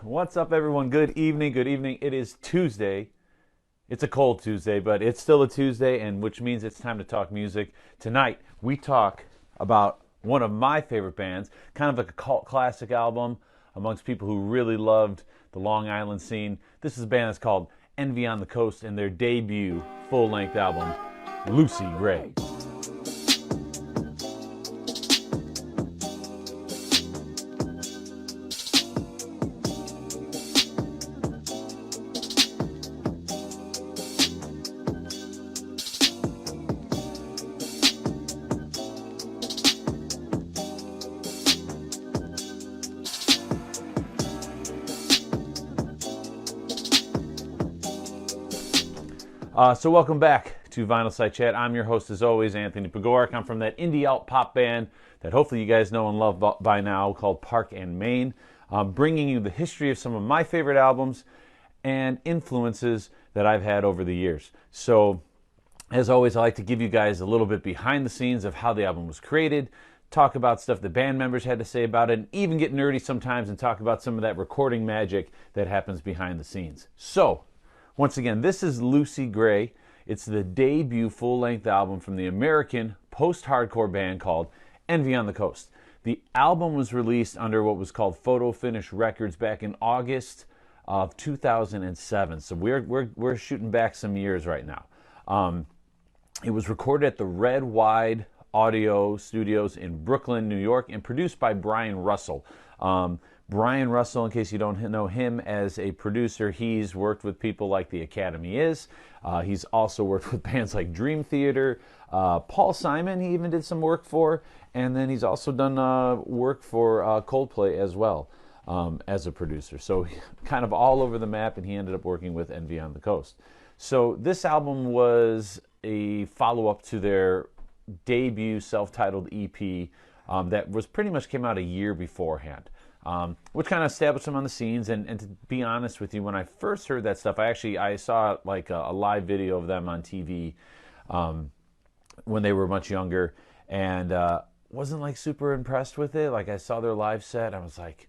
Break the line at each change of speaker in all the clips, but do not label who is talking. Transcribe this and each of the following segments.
What's up, everyone? Good evening. Good evening. It is Tuesday. It's a cold Tuesday, but it's still a Tuesday, and which means it's time to talk music. Tonight, we talk about one of my favorite bands, kind of like a cult classic album amongst people who really loved the Long Island scene. This is a band that's called Envy on the Coast and their debut full-length album, Lucy Gray. So welcome back to Vinyl Site Chat. I'm your host, as always, Anthony Pagorek. I'm from that indie alt pop band that hopefully you guys know and love by now called Park and Main, bringing you the history of some of my favorite albums and influences that I've had over the years. So, as always, I like to give you guys a little bit behind the scenes of how the album was created, talk about stuff the band members had to say about it, and even get nerdy sometimes and talk about some of that recording magic that happens behind the scenes. So, once again, this is Lucy Gray. It's the debut full-length album from the American post-hardcore band called Envy on the Coast. The album was released under what was called Photo Finish Records back in August of 2007. So we're shooting back some years right now. It was recorded at the Red Wide Audio Studios in Brooklyn, New York, and produced by Brian Russell. Brian Russell, in case you don't know him as a producer, he's worked with people like the Academy Is. He's also worked with bands like Dream Theater. Paul Simon, he even did some work for. And then he's also done work for Coldplay as well as a producer. So kind of all over the map, and he ended up working with Envy on the Coast. So this album was a follow-up to their debut self-titled EP that was pretty much came out a year beforehand. Which kind of established them on the scenes, and to be honest with you, when I first heard that stuff, I saw like a live video of them on TV when they were much younger, and wasn't like super impressed with it. Like I saw their live set, I was like,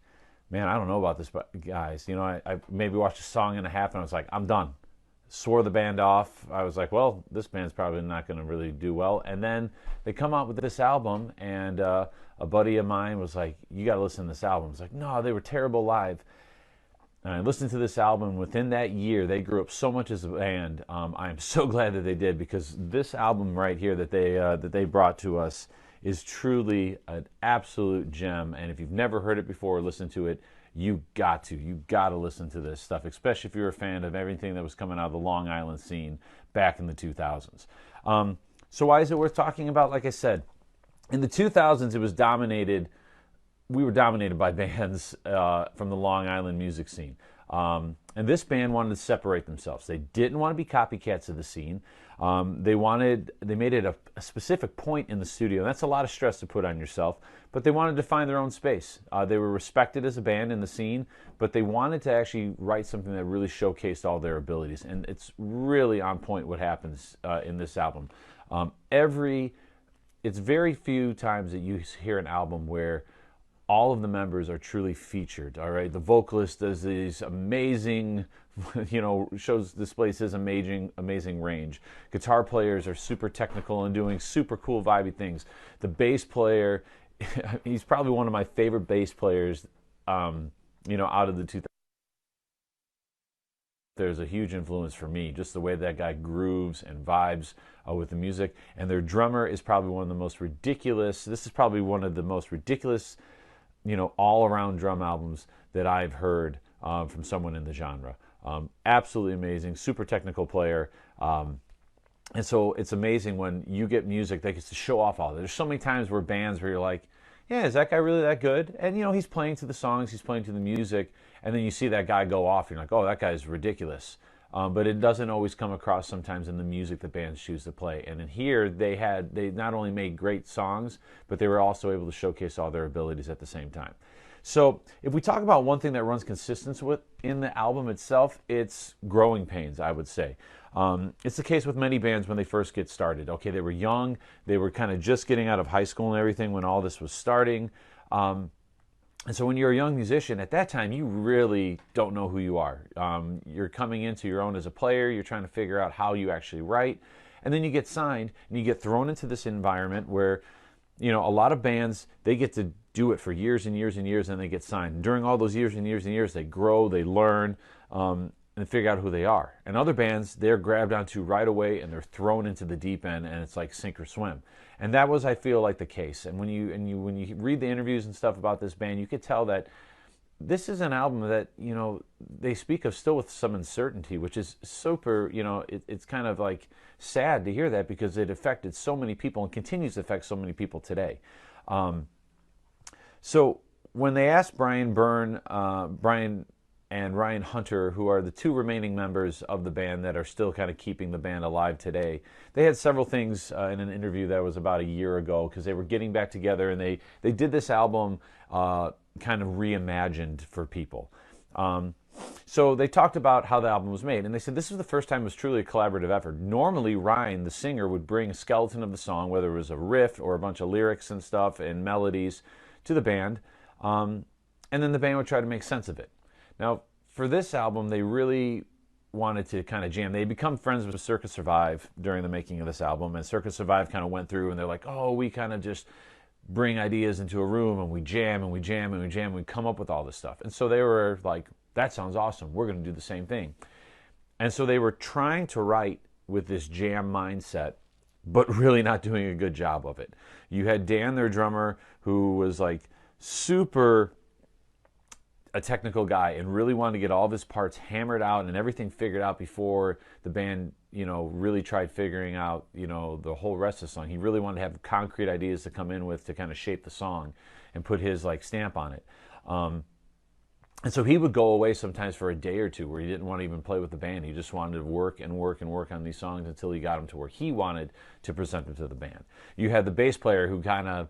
man, I don't know about this, but guys, you know, I maybe watched a song and a half, and I was like, I'm done. Swore the band off. I was like, well, this band's probably not going to really do well. And then they come out with this album, and a buddy of mine was like, you got to listen to this album. I was like, no, they were terrible live. And I listened to this album, and within that year, they grew up so much as a band. I am so glad that they did, because this album right here that they brought to us is truly an absolute gem. And if you've never heard it before or listened to it, you got to listen to this stuff, especially if you're a fan of everything that was coming out of the Long Island scene back in the 2000s. So why is it worth talking about? Like I said, in the 2000s, we were dominated by bands from the Long Island music scene. And this band wanted to separate themselves. They didn't want to be copycats of the scene. They made it a specific point in the studio. And that's a lot of stress to put on yourself, but they wanted to find their own space. They were respected as a band in the scene, but they wanted to actually write something that really showcased all their abilities. And it's really on point what happens in this album. It's very few times that you hear an album where all of the members are truly featured. All right, the vocalist does these amazing, displays his amazing range. Guitar players are super technical and doing super cool, vibey things. The bass player, he's probably one of my favorite bass players, out of the 2000s. There's a huge influence for me, just the way that guy grooves and vibes with the music. And their drummer is probably one of the most ridiculous. This is probably one of the most ridiculous, all-around drum albums that I've heard from someone in the genre. Absolutely amazing, super technical player. And so it's amazing when you get music that gets to show off all that. There's so many times where you're like, yeah, is that guy really that good? And, he's playing to the songs, he's playing to the music, and then you see that guy go off, and you're like, oh, that guy's ridiculous. But it doesn't always come across sometimes in the music that bands choose to play. And in here, they not only made great songs, but they were also able to showcase all their abilities at the same time. So if we talk about one thing that runs consistent in the album itself, it's growing pains, I would say. It's the case with many bands when they first get started. Okay, they were young, they were kind of just getting out of high school and everything when all this was starting. And so when you're a young musician, at that time, you really don't know who you are. You're coming into your own as a player. You're trying to figure out how you actually write. And then you get signed and you get thrown into this environment where, a lot of bands, they get to do it for years and years and years, and they get signed. And during all those years and years and years, they grow, they learn, and figure out who they are. And other bands, they're grabbed onto right away and they're thrown into the deep end, and it's like sink or swim. And that was, I feel like, the case. And when you read the interviews and stuff about this band, you could tell that this is an album that they speak of still with some uncertainty, which is super. It's kind of like sad to hear that, because it affected so many people and continues to affect so many people today. So when they asked Brian and Ryan Hunter, who are the two remaining members of the band that are still kind of keeping the band alive today, they had several things in an interview that was about a year ago, because they were getting back together, and they did this album kind of reimagined for people. So they talked about how the album was made, and they said this was the first time it was truly a collaborative effort. Normally, Ryan, the singer, would bring a skeleton of the song, whether it was a riff or a bunch of lyrics and stuff and melodies, to the band, and then the band would try to make sense of it. Now, for this album, they really wanted to kind of jam. They become friends with Circus Survive during the making of this album, and Circus Survive kind of went through, and they're like, oh, we kind of just bring ideas into a room, and we jam, and we jam, and we jam, and we come up with all this stuff. And so they were like, that sounds awesome. We're going to do the same thing. And so they were trying to write with this jam mindset, but really not doing a good job of it. You had Dan, their drummer, who was like super a technical guy and really wanted to get all of his parts hammered out and everything figured out before the band, really tried figuring out, the whole rest of the song. He really wanted to have concrete ideas to come in with to kind of shape the song and put his like stamp on it. And so he would go away sometimes for a day or two where he didn't want to even play with the band. He just wanted to work and work and work on these songs until he got them to where he wanted to present them to the band. You had the bass player who kind of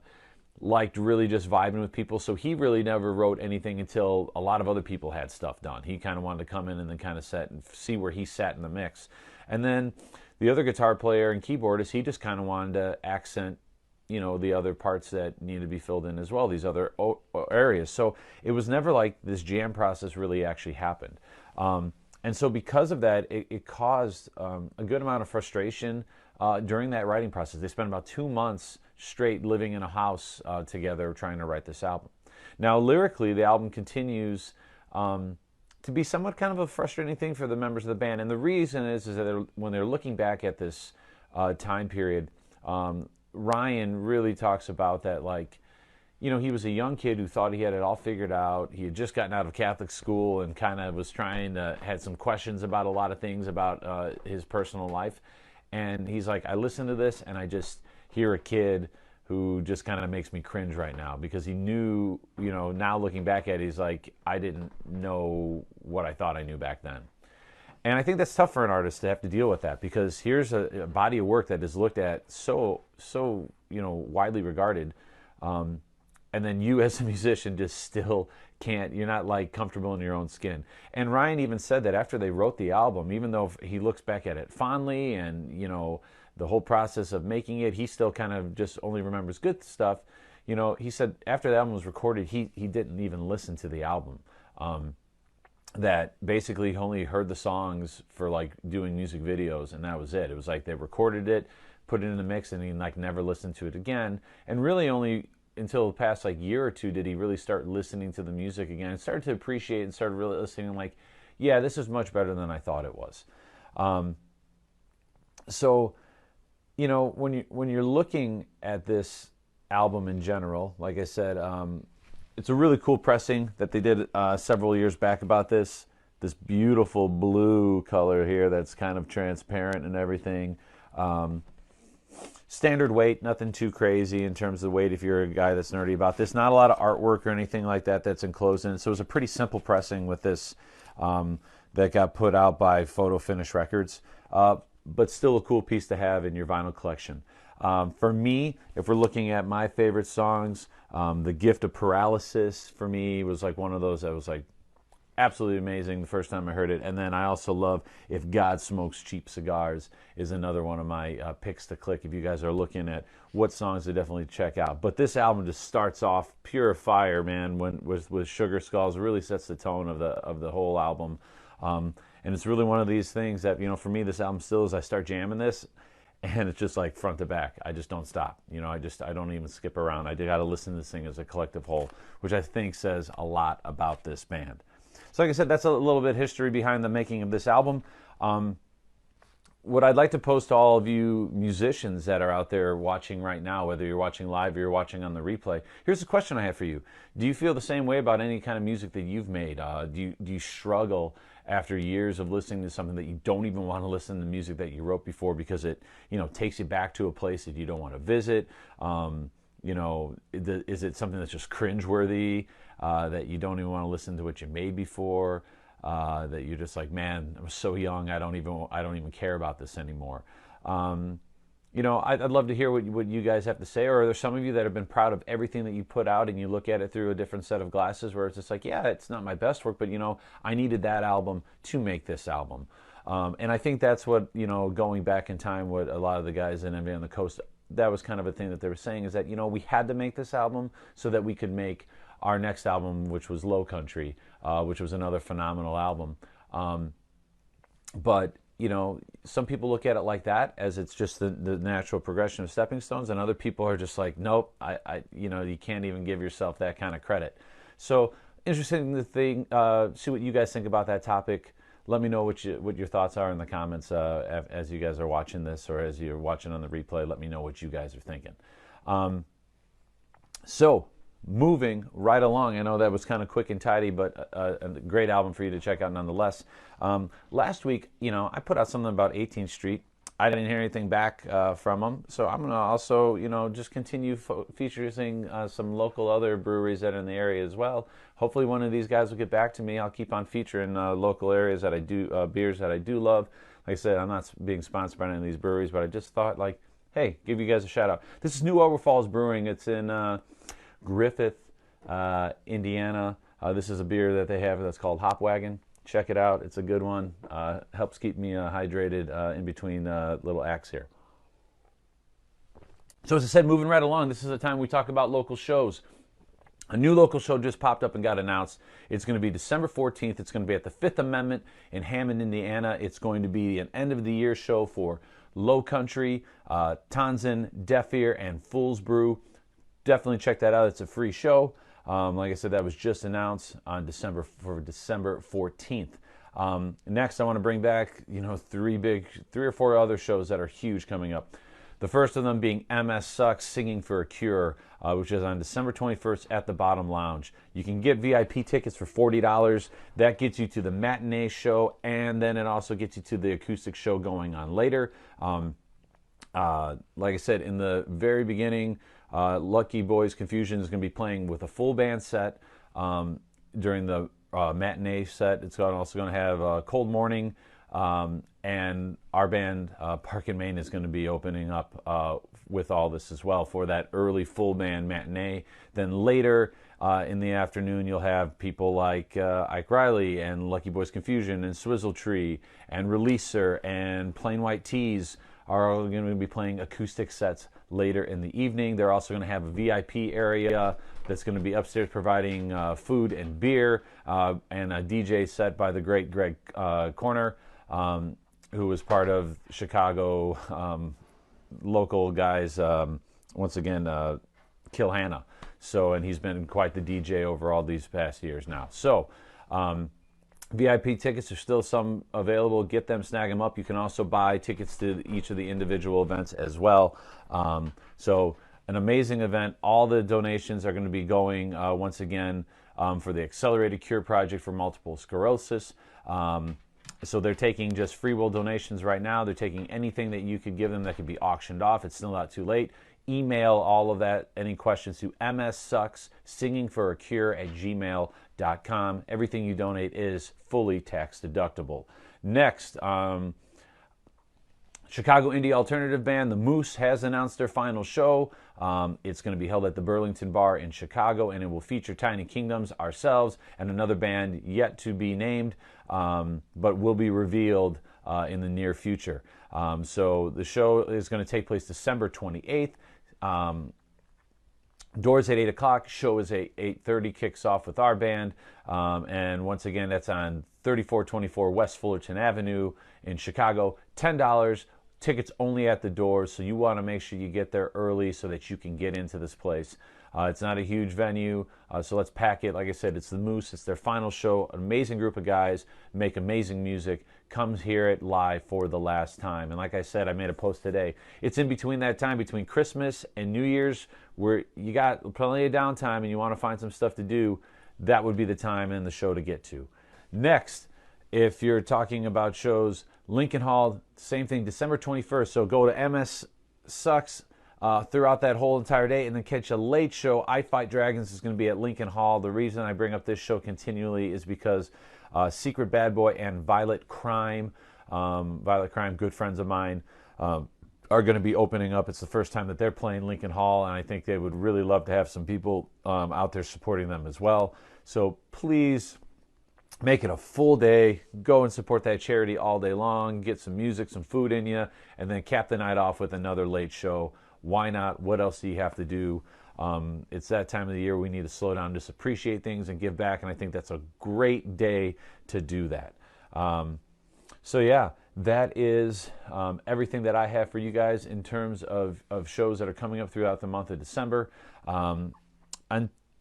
liked really just vibing with people, so he really never wrote anything until a lot of other people had stuff done. He kind of wanted to come in and then kind of set and see where he sat in the mix. And then the other guitar player and keyboardist, he just kind of wanted to accent the other parts that needed to be filled in as well, these other areas. So it was never like this jam process really actually happened. And so because of that, it caused a good amount of frustration during that writing process. They spent about 2 months straight living in a house together trying to write this album. Now, lyrically, the album continues to be somewhat kind of a frustrating thing for the members of the band. And the reason is that when they're looking back at this time period, Ryan really talks about that, like, he was a young kid who thought he had it all figured out. He had just gotten out of Catholic school and kind of was had some questions about a lot of things about his personal life. And he's like, I listen to this and I just hear a kid who just kind of makes me cringe right now, because he knew, now looking back at it, he's like, I didn't know what I thought I knew back then. And I think that's tough for an artist to have to deal with that, because here's a body of work that is looked at so widely regarded, and then you as a musician just still can't. You're not like comfortable in your own skin. And Ryan even said that after they wrote the album, even though he looks back at it fondly and the whole process of making it, he still kind of just only remembers good stuff. He said after the album was recorded, he didn't even listen to the album. That basically he only heard the songs for like doing music videos, and that was it. It was like they recorded it, put it in the mix, and he like never listened to it again. And really only until the past like year or two did he really start listening to the music again and started to appreciate and started really listening and like, yeah, this is much better than I thought it was. So when you're looking at this album in general, like I said, it's a really cool pressing that they did several years back about this beautiful blue color here that's kind of transparent and everything. Standard weight, nothing too crazy in terms of the weight if you're a guy that's nerdy about this. Not a lot of artwork or anything like that that's enclosed in it. So it was a pretty simple pressing with this that got put out by Photo Finish Records, but still a cool piece to have in your vinyl collection. For me, if we're looking at my favorite songs, The Gift of Paralysis for me was like one of those that was like absolutely amazing the first time I heard it. And then I also love If God Smokes Cheap Cigars is another one of my picks to click if you guys are looking at what songs to definitely check out. But this album just starts off pure fire, man, with Sugar Skulls. It really sets the tone of the whole album. And it's really one of these things that, for me, this album still is I start jamming this, and it's just like front to back. I just don't stop. I don't even skip around. I got to listen to this thing as a collective whole, which I think says a lot about this band. So like I said, that's a little bit history behind the making of this album. What I'd like to post to all of you musicians that are out there watching right now, whether you're watching live or you're watching on the replay, here's the question I have for you. Do you feel the same way about any kind of music that you've made? Do you struggle after years of listening to something that you don't even want to listen to music that you wrote before because it, takes you back to a place that you don't want to visit? Is it something that's just cringeworthy, that you don't even want to listen to what you made before? That you're just like, man, I'm so young, I don't even care about this anymore. I'd love to hear what you guys have to say. Or are there some of you that have been proud of everything that you put out and you look at it through a different set of glasses where it's just like, yeah, it's not my best work, but I needed that album to make this album. And I think that's what, going back in time, what a lot of the guys in Envy on the Coast, that was kind of a thing that they were saying, is that, we had to make this album so that we could make our next album, which was Low Country, which was another phenomenal album. But some people look at it like that, as it's just the natural progression of stepping stones, and other people are just like, nope, you can't even give yourself that kind of credit. So interesting to see what you guys think about that topic. Let me know what your thoughts are in the comments as you guys are watching this, or as you're watching on the replay. Let me know what you guys are thinking. So moving right along, I know that was kind of quick and tidy, but a great album for you to check out nonetheless. Last week, I put out something about 18th Street. I didn't hear anything back from them, so I'm going to also, just continue featuring some local other breweries that are in the area as well. Hopefully one of these guys will get back to me. I'll keep on featuring local areas that I do, beers that I do love. Like I said, I'm not being sponsored by any of these breweries, but I just thought, like, hey, give you guys a shout out. This is New Overfalls Brewing. It's in Griffith, Indiana. This is a beer that they have that's called Hop Wagon. Check it out. It's a good one. Helps keep me hydrated in between little acts here. So as I said, moving right along, this is the time we talk about local shows. A new local show just popped up and got announced. It's going to be December 14th. It's going to be at the Fifth Amendment in Hammond, Indiana. It's going to be an end-of-the-year show for Low Country, Tanzan, Deaf Ear, and Fool's Brew. Definitely check that out. It's a free show. Like I said, that was just announced on December 14th. Next, I want to bring back, three or four other shows that are huge coming up. The first of them being MS Sucks Singing for a Cure, which is on December 21st at the Bottom Lounge. You can get VIP tickets for $40. That gets you to the matinee show, and then it also gets you to the acoustic show going on later. Like I said, in the very beginning, Lucky Boys Confusion is going to be playing with a full band set during the matinee set. It's also going to have Cold Morning, and our band, Park and Main, is going to be opening up with all this as well for that early full band matinee. Then later in the afternoon, you'll have people like Ike Riley and Lucky Boys Confusion and Swizzle Tree and Releaser and Plain White Tees are all going to be playing acoustic sets later in the evening. They're also going to have a VIP area that's going to be upstairs providing food and beer, and a DJ set by the great Greg Corner, who was part of Chicago local guys, once again, Kill Hannah. So, and he's been quite the DJ over all these past years now. So, VIP tickets are still some available. Get them, snag them up. You can also buy tickets to each of the individual events as well. So an amazing event. All the donations are going to be going, once again, for the Accelerated Cure Project for Multiple Sclerosis. So they're taking just free will donations right now. They're taking anything that you could give them that could be auctioned off. It's still not too late. Email all of that, any questions, to mssucksingingforacure@gmail.com. Everything you donate is fully tax deductible. Next, Chicago indie alternative band The Moose has announced their final show. It's going to be held at the Burlington Bar in Chicago, and it will feature Tiny Kingdoms, ourselves, and another band yet to be named, but will be revealed in the near future. So the show is going to take place December 28th. Doors at 8 o'clock. Show is at 8:30. Kicks off with our band. And once again, that's on 3424 West Fullerton Avenue in Chicago. $10. Tickets only at the doors, so you want to make sure you get there early so that you can get into this place. It's not a huge venue, so let's pack it. Like I said, it's the Moose. It's their final show. An amazing group of guys, make amazing music. Come hear it live for the last time. And like I said, I made a post today. It's in between that time, between Christmas and New Year's, where you got plenty of downtime and you want to find some stuff to do. That would be the time and the show to get to. Next, if you're talking about shows, Lincoln Hall, same thing, December 21st. So go to MS Sucks throughout that whole entire day and then catch a late show. I Fight Dragons is going to be at Lincoln Hall. The reason I bring up this show continually is because Secret Bad Boy and Violent Crime, good friends of mine, are going to be opening up. It's the first time that they're playing Lincoln Hall, and I think they would really love to have some people out there supporting them as well. So please make it a full day. Go and support that charity all day long. Get some music, some food in you, and then cap the night off with another late show. Why not? What else do you have to do? It's that time of the year we need to slow down, just appreciate things and give back, and I think that's a great day to do that. So yeah, that is everything that I have for you guys in terms of shows that are coming up throughout the month of December.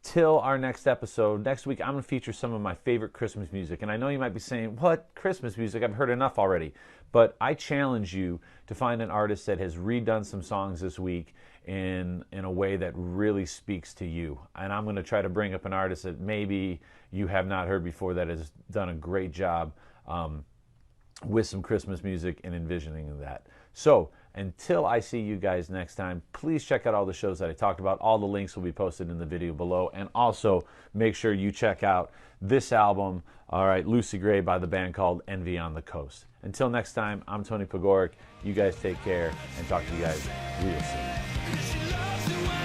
Until our next episode, next week I'm going to feature some of my favorite Christmas music. And I know you might be saying, what, Christmas music? I've heard enough already. But I challenge you to find an artist that has redone some songs this week in a way that really speaks to you. And I'm going to try to bring up an artist that maybe you have not heard before that has done a great job with some Christmas music and envisioning that. So until I see you guys next time, please check out all the shows that I talked about. All the links will be posted in the video below. And also make sure you check out this album, all right, Lucy Gray by the band called Envy on the Coast. Until next time, I'm Tony Pogoric. You guys take care and talk to you guys real soon.